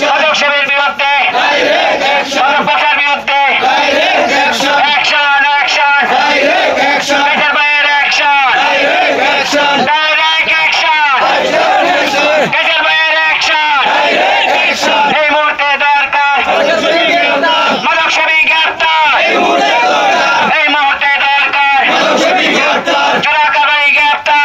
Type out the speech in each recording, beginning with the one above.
মাদক সেবীর বিরুদ্ধে, মাদক পাচার বিরুদ্ধে অ্যাকশন, অ্যাকশন, পেটার ভাইয়ের অ্যাকশন, ডাইরেক্ট অ্যাকশন, পেটার ভাইয়ের অ্যাকশন। এই মুহূর্তে দরকার মাদক সেবী গ্রেপ্তার, এই মুহূর্তে দরকার চোরাকারবারি গ্রেপ্তার।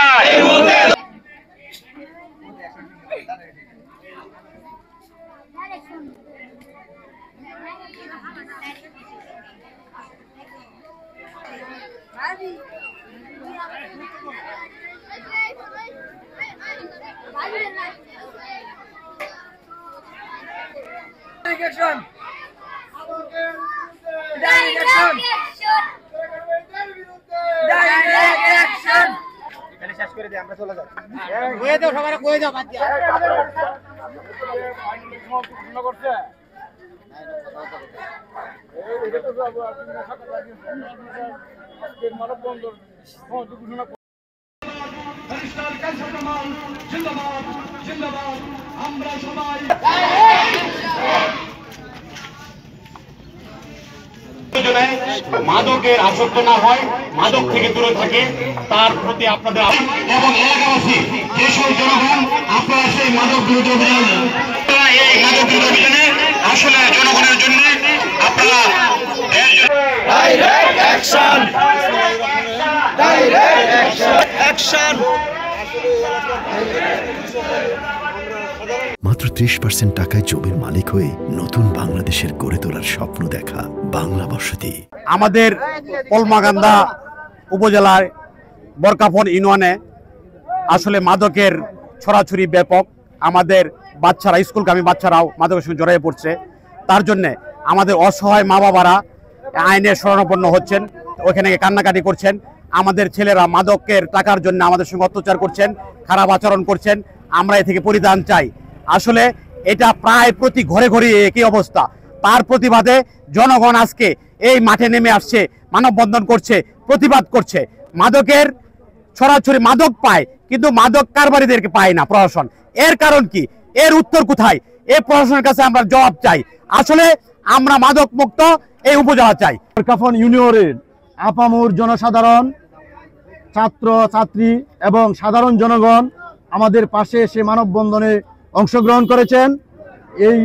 মাদকের আসক্ত না হয়, মাদক থেকে দূরে থাকে, তার প্রতি আপনাদের এবং এলাকাবাসী যেসব জনগণ আপনারা সেই মাদক বিরোধী অভিযান, এই মাদক বিরোধী অভিযানে আসলে জনগণের জন্য আপনারা ডাইরেক্ট অ্যাকশন, ডাইরেক্ট অ্যাকশন। মাত্র 30% টাকায় জমির মালিক হয়ে নতুন বাংলাদেশের গড়ে তোলার স্বপ্ন দেখা বাংলা বসতি। আমাদের কলমাকান্দা উপজেলায় বরকাফন ইউনিয়নে আসলে মাদকের ছড়াছড়ি ব্যাপক। আমাদের বাচ্চারা, স্কুলগামী বাচ্চারাও মাদকের সঙ্গে জড়িয়ে পড়ছে। তার জন্যে আমাদের অসহায় মা বাবারা আইনের শরণাপন্ন হচ্ছেন, ওখানে কান্নাকাটি করছেন। আমাদের ছেলেরা মাদকের টাকার জন্য আমাদের সঙ্গে অত্যাচার করছেন, খারাপ আচরণ করছেন। আমরা এ থেকে পরিত্রাণ চাই। আসলে এটা প্রায় প্রতি ঘরে ঘরে একই অবস্থা। তার প্রতিবাদে জনগণ আজকে এই মাঠে নেমে আসছে, মানববন্ধন করছে, প্রতিবাদ করছে। মাদকের ছড়াছড়ি মাদক পায়, কিন্তু মাদক কারবারিদেরকে পায় না প্রশাসন। এর কারণ কি? এর উত্তর কোথায়? এই প্রশাসনের কাছে আমরা জবাব চাই। আসলে আমরা মাদক মুক্ত এই উপজেলা চাই। বরকাফন ইউনিয়নের আপামর জনসাধারণ, ছাত্র ছাত্রী এবং সাধারণ জনগণ আমাদের পাশে এসে মানববন্ধনে অংশগ্রহণ করেছেন। এই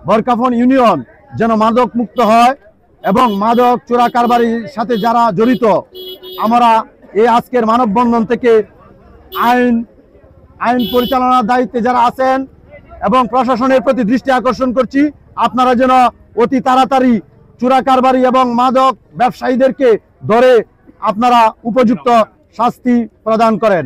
বরকাফন ইউনিয়ন যেন মাদক মুক্ত হয় এবং মাদক চোরা কারবারির সাথে যারা জড়িত, আমরা এই আজকের মানববন্ধন থেকে আইন পরিচালনার দায়িত্বে যারা আছেন এবং প্রশাসনের প্রতি দৃষ্টি আকর্ষণ করছি, আপনারা যেন অতি তাড়াতাড়ি চোরা কারবারি এবং মাদক ব্যবসায়ীদেরকে ধরে আপনারা উপযুক্ত শাস্তি প্রদান করেন।